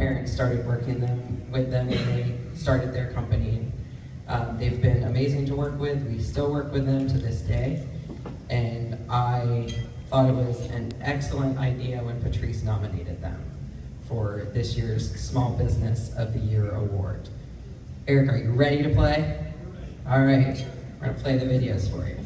Parents started working with them when they started their company. They've been amazing to work with. We still work with them to this day. And I thought it was an excellent idea when Patrice nominated them for this year's Small Business of the Year award. Eric, are you ready to play? All right, we're gonna play the videos for you.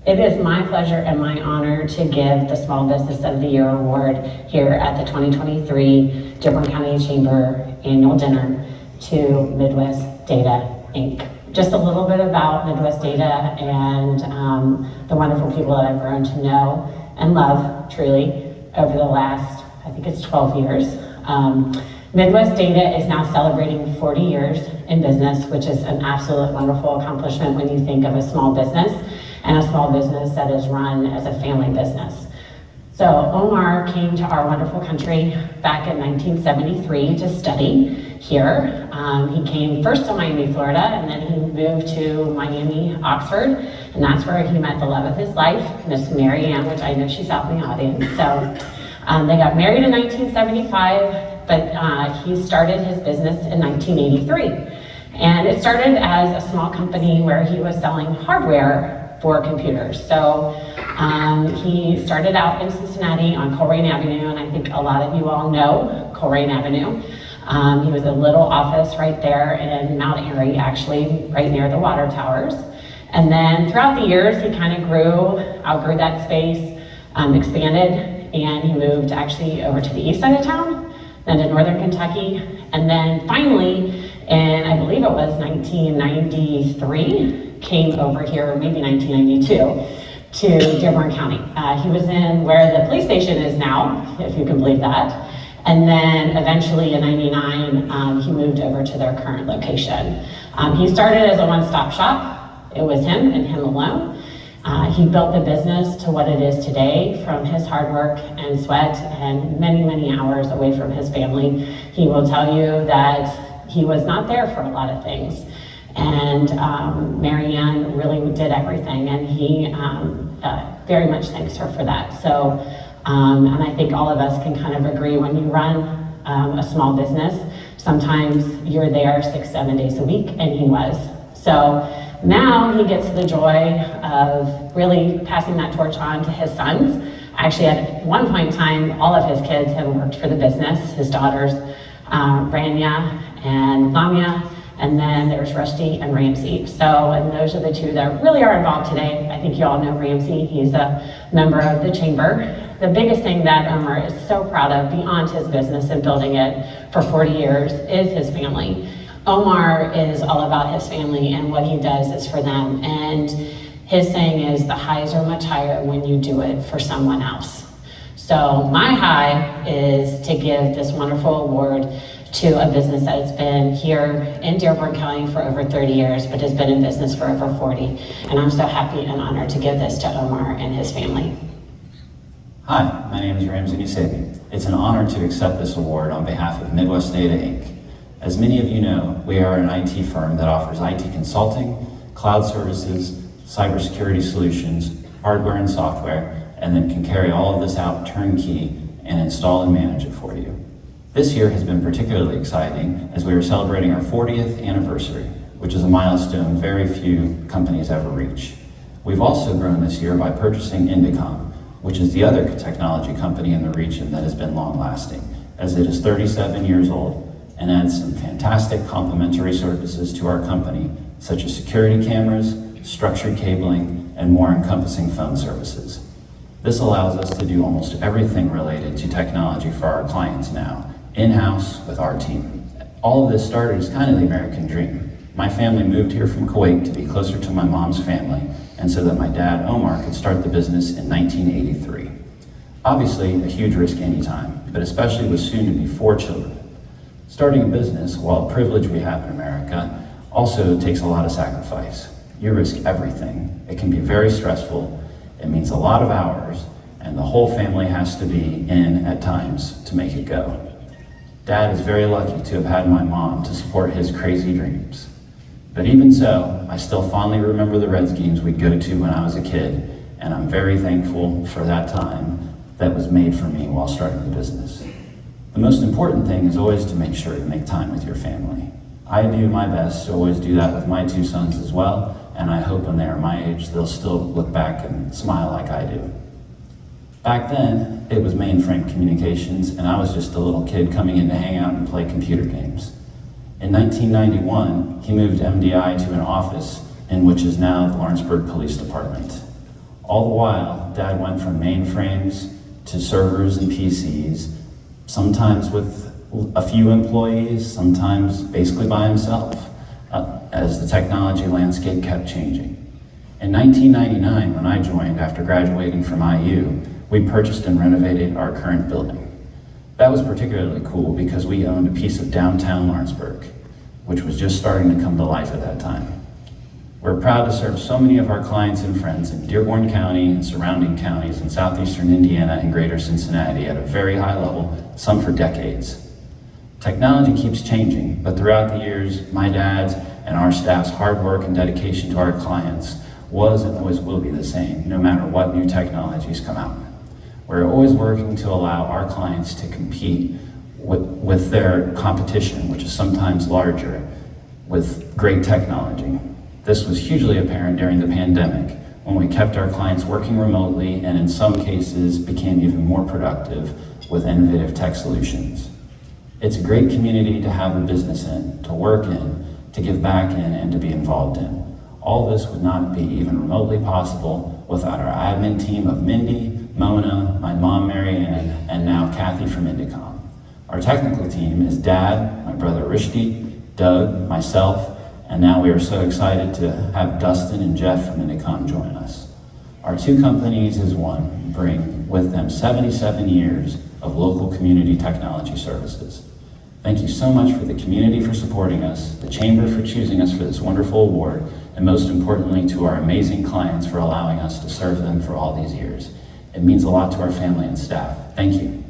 It is my pleasure and my honor to give the Small Business of the Year award here at the 2023 Dearborn County Chamber Annual Dinner to Midwest Data, Inc. Just a little bit about Midwest Data and the wonderful people that I've grown to know and love truly over the last, I think it's 12 years. Midwest Data is now celebrating 40 years in business, which is an absolute wonderful accomplishment when you think of a small business and a small business that is run as a family business. So Omar came to our wonderful country back in 1973 to study here. He came first to Miami, Florida, and then he moved to Miami, Oxford, and that's where he met the love of his life, Miss Mary Ann, which I know she's out in the audience. So they got married in 1975, but he started his business in 1983. And it started as a small company where he was selling hardware for computers. So he started out in Cincinnati on Colerain Avenue, and I think a lot of you all know Colerain Avenue. He was a little office right there in Mount Airy, actually, right near the water towers. And then throughout the years, he kind of outgrew that space, expanded, and he moved actually over to the east side of town, then to northern Kentucky, and then finally, in I believe it was 1993, came over here, maybe 1992, to Dearborn County. He was in where the police station is now, if you can believe that. And then eventually in 99, he moved over to their current location. He started as a one-stop shop. It was him and him alone. He built the business to what it is today from his hard work and sweat and many, many hours away from his family. He will tell you that he was not there for a lot of things. And Mary Ann really did everything, and he very much thanks her for that. So, and I think all of us can kind of agree when you run a small business, sometimes you're there 6-7 days a week, and he was. So now he gets the joy of really passing that torch on to his sons. Actually, at one point in time, all of his kids have worked for the business, his daughters, Rania and Lamia, and then there's Rusty and Ramsey. So, and those are the two that really are involved today. I think you all know Ramsey. He's a member of the chamber. The biggest thing that Omar is so proud of beyond his business and building it for 40 years is his family. Omar is all about his family, and what he does is for them. And his saying is, the highs are much higher when you do it for someone else. So my high is to give this wonderful award to a business that has been here in Dearborn County for over 30 years, but has been in business for over 40. And I'm so happy and honored to give this to Omar and his family. Hi, my name is Ramsey Nusabi. It's an honor to accept this award on behalf of Midwest Data, Inc. As many of you know, we are an IT firm that offers IT consulting, cloud services, cybersecurity solutions, hardware and software, and then can carry all of this out turnkey and install and manage it for you. This year has been particularly exciting as we are celebrating our 40th anniversary, which is a milestone very few companies ever reach. We've also grown this year by purchasing Indicom, which is the other technology company in the region that has been long-lasting, as it is 37 years old and adds some fantastic complementary services to our company, such as security cameras, structured cabling, and more encompassing phone services. This allows us to do almost everything related to technology for our clients now, in-house with our team. All of this started as kind of the American dream. My family moved here from Kuwait to be closer to my mom's family, and so that my dad, Omar, could start the business in 1983. Obviously, a huge risk anytime, but especially with soon to be 4 children. Starting a business, while a privilege we have in America, also takes a lot of sacrifice. You risk everything. It can be very stressful. It means a lot of hours, and the whole family has to be in at times to make it go. Dad is very lucky to have had my mom to support his crazy dreams. But even so, I still fondly remember the Reds games we'd go to when I was a kid, and I'm very thankful for that time that was made for me while starting the business. The most important thing is always to make sure to make time with your family. I do my best to always do that with my 2 sons as well, and I hope when they are my age, they'll still look back and smile like I do. Back then, it was mainframe communications, and I was just a little kid coming in to hang out and play computer games. In 1991, he moved MDI to an office in which is now the Lawrenceburg Police Department. All the while, Dad went from mainframes to servers and PCs, sometimes with a few employees, sometimes basically by himself, as the technology landscape kept changing. In 1999, when I joined after graduating from IU, we purchased and renovated our current building. That was particularly cool because we owned a piece of downtown Lawrenceburg, which was just starting to come to life at that time. We're proud to serve so many of our clients and friends in Dearborn County and surrounding counties in southeastern Indiana and greater Cincinnati at a very high level, some for decades. Technology keeps changing, but throughout the years, my dad's and our staff's hard work and dedication to our clients was and always will be the same, no matter what new technologies come out. We're always working to allow our clients to compete with their competition, which is sometimes larger, with great technology. This was hugely apparent during the pandemic, when we kept our clients working remotely and in some cases became even more productive with innovative tech solutions. It's a great community to have a business in, to work in, to give back in, and to be involved in. All this would not be even remotely possible without our admin team of Mindy, Mona, my mom Mary Ann, and now Kathy from Indicom. Our technical team is Dad, my brother Rishdi, Doug, myself, and now we are so excited to have Dustin and Jeff from Indicom join us. Our 2 companies as one bring with them 77 years of local community technology services. Thank you so much for the community for supporting us, the Chamber for choosing us for this wonderful award, and most importantly to our amazing clients for allowing us to serve them for all these years. It means a lot to our family and staff. Thank you.